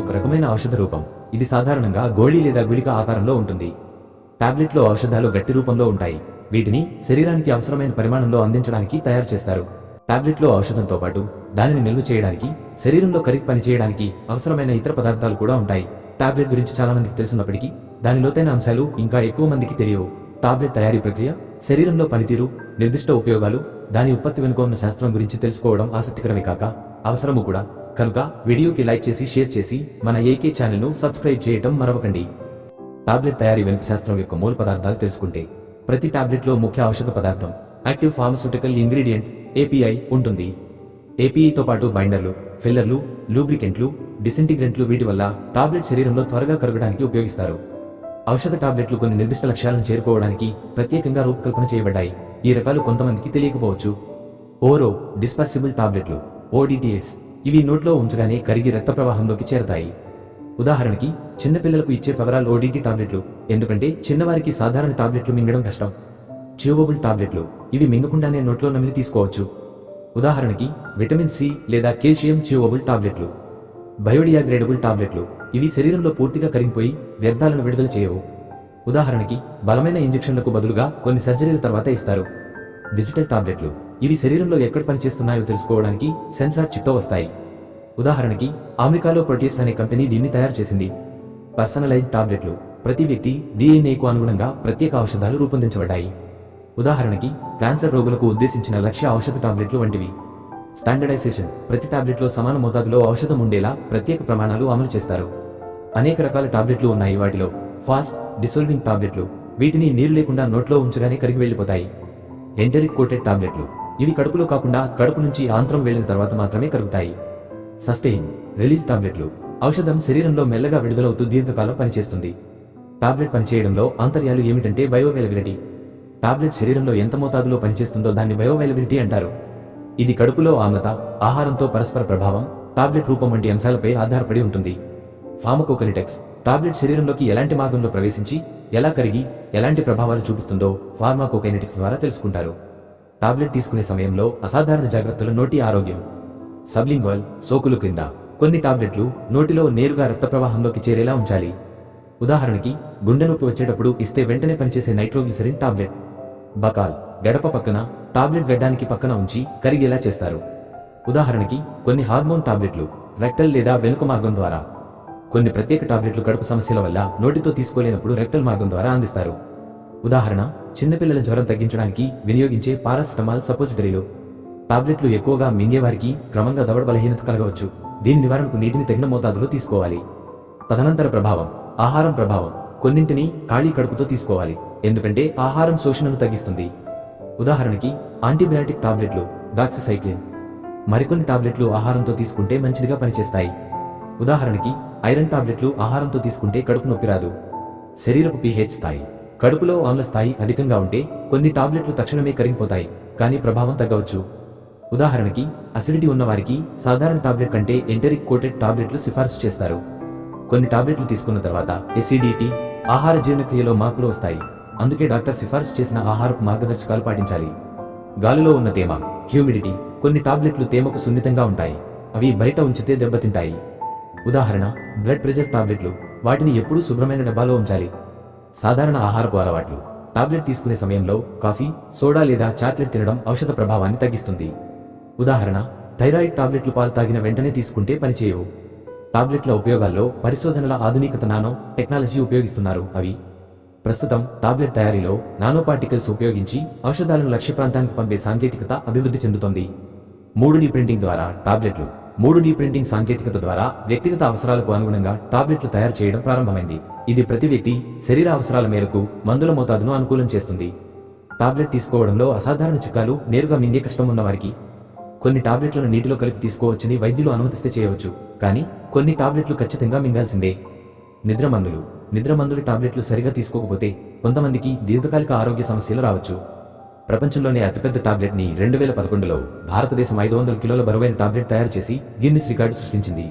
ఒక రకమైన ఔషధ రూపం. ఇది సాధారణంగా గోళీ లేదా గుళిక ఆకారంలో ఉంటుంది. టాబ్లెట్లో ఔషధాలు గట్టి రూపంలో ఉంటాయి. వీటిని శరీరానికి అవసరమైన పరిమాణంలో అందించడానికి తయారు చేస్తారు. టాబ్లెట్లో ఔషధంతో పాటు దానిని నిల్వ చేయడానికి, శరీరంలో కరిగి పనిచేయడానికి అవసరమైన ఇతర పదార్థాలు కూడా ఉంటాయి. టాబ్లెట్ గురించి చాలా మందికి తెలుసున్నప్పటికీ దాని లోతైన అంశాలు ఇంకా ఎక్కువ మందికి తెలియవు. టాబ్లెట్ తయారీ ప్రక్రియ, శరీరంలో పనితీరు, నిర్దిష్ట ఉపయోగాలు, దాని ఉత్పత్తి వెనుక ఉన్న శాస్త్రం గురించి తెలుసుకోవడం ఆసక్తికరమే కాక అవసరము కూడా. కనుక వీడియోకి లైక్ చేసి షేర్ చేసి మన ఏకే ఛానల్ను సబ్స్క్రైబ్ చేయటం మరవకండి. టాబ్లెట్ తయారీ వెనుక శాస్త్రం యొక్క మూల పదార్థాలు తెలుసుకుంటే, ప్రతి టాబ్లెట్లో ముఖ్య ఔషధ పదార్థం, యాక్టివ్ ఫార్మస్యూటికల్ ఇంగ్రీడియంట్ ఏపీఐ ఉంటుంది. ఏపీఐతో పాటు బైండర్లు, ఫిల్లర్లు, లూబ్రికెంట్లు, డిసింటిగ్రెంట్లు వీటి వల్ల టాబ్లెట్ శరీరంలో త్వరగా కరగడానికి ఉపయోగిస్తారు. ఔషధ టాబ్లెట్లు కొన్ని నిర్దిష్ట లక్ష్యాలను చేరుకోవడానికి ప్రత్యేకంగా రూపకల్పన చేయబడ్డాయి. ఈ రకాలు కొంతమందికి తెలియకపోవచ్చు. ఓరో డిస్పర్సిబుల్ టాబ్లెట్లు ఓడిటిఎస్, ఇవి నోట్లో ఉంచగానే కరిగి రక్త ప్రవాహంలోకి చేరతాయి. ఉదాహరణకి చిన్నపిల్లలకు ఇచ్చే ఫెవరాల్ ఓడిటి టాబ్లెట్లు, ఎందుకంటే చిన్నవారికి సాధారణ టాబ్లెట్లు మింగడం కష్టం. చ్యూవబుల్ టాబ్లెట్లు, ఇవి మింగకుండానే నోట్లో నమిలి తీసుకోవచ్చు. ఉదాహరణకి విటమిన్ సి లేదా కాల్షియం చ్యూవబుల్ టాబ్లెట్లు. బయోడిగ్రేడబుల్ టాబ్లెట్లు, ఇవి శరీరంలో పూర్తిగా కరిగిపోయి వ్యర్థాలను విడుదల చేయవు. ఉదాహరణకి బలమైన ఇంజెక్షన్లకు బదులుగా కొన్ని సర్జరీల తర్వాత ఇస్తారు. డిజిటల్ టాబ్లెట్లు, ఇవి శరీరంలో ఎక్కడ పనిచేస్తున్నాయో తెలుసుకోవడానికి సెన్సార్ చిప్తో వస్తాయి. ఉదాహరణకి అమెరికాలో ప్రోటీస్ అనే కంపెనీ దీన్ని తయారు చేసింది. పర్సనలైజ్డ్ టాబ్లెట్లు, ప్రతి వ్యక్తి డిఎన్ఏకు అనుగుణంగా ప్రత్యేక ఔషధాలు రూపొందించబడ్డాయి. ఉదాహరణకి క్యాన్సర్ రోగులకు ఉద్దేశించిన లక్ష్య ఔషధ టాబ్లెట్లు వంటివి. స్టాండర్డైజేషన్, ప్రతి టాబ్లెట్లో సమాన మోతాదులో ఔషధం ఉండేలా ప్రత్యేక ప్రమాణాలు అమలు చేస్తారు. అనేక రకాల టాబ్లెట్లు ఉన్నాయి. వాటిలో ఫాస్ట్ డిసోల్వింగ్ టాబ్లెట్లు, వీటిని నీరు లేకుండా నోట్లో ఉంచగానే కరిగి వెళ్ళిపోతాయి. ఎంటరిక్ కోటెడ్ టాబ్లెట్లు, ఇవి కడుపులో కాకుండా కడుపు నుంచి ఆంత్రం వెళ్లిన తర్వాత మాత్రమే కరుగుతాయి. సస్టైన్ రిలీజ్ టాబ్లెట్లు, ఔషధం శరీరంలో మెల్లగా విడుదలవుతూ దీర్ఘకాలం పనిచేస్తుంది. టాబ్లెట్ పనిచేయడంలో ఆంతర్యాలు ఏమిటంటే బయోవైలబిలిటీ. టాబ్లెట్ శరీరంలో ఎంత మోతాదులో పనిచేస్తుందో దాన్ని బయోవైలబిలిటీ అంటారు. ఇది కడుపులో ఆమ్లత, ఆహారంతో పరస్పర ప్రభావం, టాబ్లెట్ రూపం వంటి అంశాలపై ఆధారపడి ఉంటుంది. ఫార్మకోకైనెటిక్స్, టాబ్లెట్ శరీరంలోకి ఎలాంటి మార్గంలో ప్రవేశించి ఎలా కరిగి ఎలాంటి ప్రభావాలు చూపిస్తుందో ఫార్మకోకైనెటిక్స్ ద్వారా తెలుసుకుంటారు. టాబ్లెట్ తీసుకునే సమయంలో అసాధారణ జాగ్రత్తలు. నోటి ఆరోగ్యం. సబ్లింగ్వల్ సోకులు క్రింద కొన్ని టాబ్లెట్లు నోటిలో నేరుగా రక్త ప్రవాహంలోకి చేరేలా ఉంచాలి. ఉదాహరణకి గుండె నొప్పి వచ్చేటప్పుడు ఇస్తే వెంటనే పనిచేసే నైట్రోగ్లిసరిన్ టాబ్లెట్. బకాల్ గడప పక్కన టాబ్లెట్ గడ్డానికి పక్కన ఉంచి కరిగేలా చేస్తారు. ఉదాహరణకి కొన్ని హార్మోన్ టాబ్లెట్లు రెక్టల్ లేదా వెనుక మార్గం ద్వారా. కొన్ని ప్రత్యేక టాబ్లెట్లు కడుపు సమస్యల వల్ల నోటితో తీసుకోలేనప్పుడు రెక్టల్ మార్గం ద్వారా అందిస్తారు. ఉదాహరణ చిన్నపిల్లల జ్వరం తగ్గించడానికి వినియోగించే పారాసిటమాల్ సపోజిటరీలు. టాబ్లెట్లు ఎక్కువగా మింగేవారికి క్రమంగా దవడ బలహీనత కలగవచ్చు. దీని నివారణకు నీటిని తగిన మోతాదులో తీసుకోవాలి. తదనంతర ప్రభావం. ఆహారం ప్రభావం. కొన్నింటిని ఖాళీ కడుపుతో తీసుకోవాలి, ఎందుకంటే ఆహారం శోషణను తగ్గిస్తుంది. ఉదాహరణకి యాంటీబయాటిక్ టాబ్లెట్లు డాక్సిసైక్లిన్. మరికొన్ని టాబ్లెట్లు ఆహారంతో తీసుకుంటే మంచిదిగా పనిచేస్తాయి. ఉదాహరణకి ఐరన్ టాబ్లెట్లు ఆహారంతో తీసుకుంటే కడుపు నొప్పి రాదు. శరీరపు పీహెచ్ స్థాయి. కడుపులో ఆమ్ల స్థాయి అధికంగా ఉంటే కొన్ని టాబ్లెట్లు తక్షణమే కరిగిపోతాయి, కానీ ప్రభావం తగ్గవచ్చు. ఉదాహరణకి అసిడిటీ ఉన్నవారికి సాధారణ టాబ్లెట్ కంటే ఎంటరిక్ కోటెడ్ టాబ్లెట్లు సిఫార్సు చేస్తారు. కొన్ని టాబ్లెట్లు తీసుకున్న తర్వాత ఎసిడిటీ, ఆహార జీర్ణక్రియలో మార్పులు వస్తాయి. అందుకే డాక్టర్ సిఫార్సు చేసిన ఆహారపు మార్గదర్శకాలు పాటించాలి. గాలిలో ఉన్న తేమ, హ్యూమిడిటీ. కొన్ని టాబ్లెట్లు తేమకు సున్నితంగా ఉంటాయి, అవి బయట ఉంచితే దెబ్బతింటాయి. ఉదాహరణ బ్లడ్ ప్రెషర్ టాబ్లెట్లు, వాటిని ఎప్పుడూ శుభ్రమైన డబ్బాలో ఉంచాలి. సాధారణ ఆహారపు అలవాట్లు. టాబ్లెట్ తీసుకునే సమయంలో కాఫీ, సోడా లేదా చాక్లెట్ తినడం ఔషధ ప్రభావాన్ని తగ్గిస్తుంది. ఉదాహరణ థైరాయిడ్ టాబ్లెట్లు పాలు తాగిన వెంటనే తీసుకుంటే పనిచేయవు. టాబ్లెట్ల ఉపయోగాల్లో పరిశోధనల ఆధునికత నానో టెక్నాలజీ ఉపయోగిస్తున్నారు. అవి ప్రస్తుతం టాబ్లెట్ తయారీలో నానో పార్టికల్స్ ఉపయోగించి ఔషధాలను లక్ష్య ప్రాంతానికి పంపే సాంకేతికత అభివృద్ధి చెందుతోంది. 3D ప్రింటింగ్ ద్వారా టాబ్లెట్లు. 3D ప్రింటింగ్ సాంకేతికత ద్వారా వ్యక్తిగత అవసరాలకు అనుగుణంగా టాబ్లెట్లు తయారు చేయడం ప్రారంభమైంది. ఇది ప్రతి వ్యక్తి శరీర అవసరాల మేరకు మందుల మోతాదును అనుకూలం చేస్తుంది. టాబ్లెట్ తీసుకోవడంలో అసాధారణ చిక్కాలు. నేరుగా మింగే కష్టం ఉన్నవారికి కొన్ని టాబ్లెట్లను నీటిలో కలిపి తీసుకోవచ్చని వైద్యులు అనుమతిస్తే చేయవచ్చు, కానీ కొన్ని టాబ్లెట్లు ఖచ్చితంగా మింగాల్సిందే. నిద్రమందులు. నిద్రమందుల టాబ్లెట్లు సరిగా తీసుకోకపోతే కొంతమందికి దీర్ఘకాలిక ఆరోగ్య సమస్యలు రావచ్చు. ప్రపంచంలోనే అతిపెద్ద టాబ్లెట్ని 2011లో భారతదేశం 500 కిలోల బరువైన టాబ్లెట్ తయారు చేసి గిన్నిస్ రికార్డు సృష్టించింది.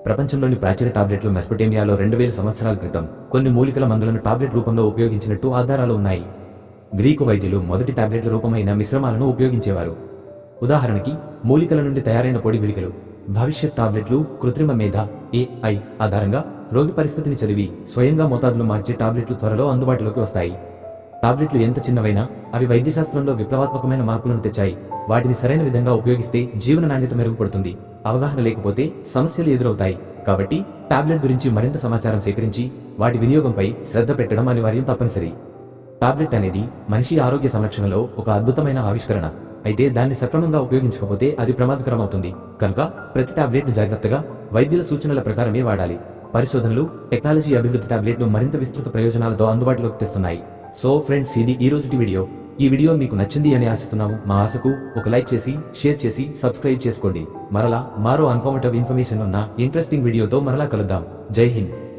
ప్రపంచంలోని ప్రాచీన టాబ్లెట్లు మెస్పొటేమియాలో 2000 సంవత్సరాల క్రితం కొన్ని మూలికల మందులను టాబ్లెట్ రూపంలో ఉపయోగించినట్టు ఆధారాలు ఉన్నాయి. గ్రీకు వైద్యులు మొదటి టాబ్లెట్ల రూపమైన మిశ్రమాలను ఉపయోగించేవారు. ఉదాహరణకి మూలికల నుండి తయారైన పొడి గుళికలు, భవిష్యత్ టాబ్లెట్లు కృత్రిమ మేధ AI ఆధారంగా రోగి పరిస్థితిని చదివి స్వయంగా మోతాదులు మార్చే టాబ్లెట్లు త్వరలో అందుబాటులోకి వస్తాయి. టాబ్లెట్లు ఎంత చిన్నవైనా అవి వైద్యశాస్త్రంలో విప్లవాత్మకమైన మార్పులను తెచ్చాయి. వాటిని సరైన విధంగా ఉపయోగిస్తే జీవన నాణ్యత మెరుగుపడుతుంది. అవగాహన లేకపోతే సమస్యలు ఎదురవుతాయి. కాబట్టి టాబ్లెట్ గురించి మరింత సమాచారం సేకరించి వాటి వినియోగంపై శ్రద్ధ పెట్టడం అనివార్యం, తప్పనిసరి. టాబ్లెట్ అనేది మనిషి ఆరోగ్య సంరక్షణలో ఒక అద్భుతమైన ఆవిష్కరణ. అయితే దాన్ని సక్రమంగా ఉపయోగించకపోతే అది ప్రమాదకరం అవుతుంది. కనుక ప్రతి టాబ్లెట్ను జాగ్రత్తగా వైద్యుల సూచనల ప్రకారమే వాడాలి. పరిశోధనలు, టెక్నాలజీ అభివృద్ధి టాబ్లెట్ను మరింత విస్తృత ప్రయోజనాలతో అందుబాటులోకి తెస్తున్నాయి. సో ఫ్రెండ్స్, ఇది ఈ రోజుటి వీడియో. ఈ వీడియో మీకు నచ్చింది అని ఆశిస్తున్నాము. మా ఆశకు ఒక లైక్ చేసి, షేర్ చేసి, సబ్స్క్రైబ్ చేసుకోండి. మరలా మరో ఇన్ఫర్మేషన్ ఉన్న ఇంట్రెస్టింగ్ వీడియోతో మరలా కలుద్దాం. జై హింద్.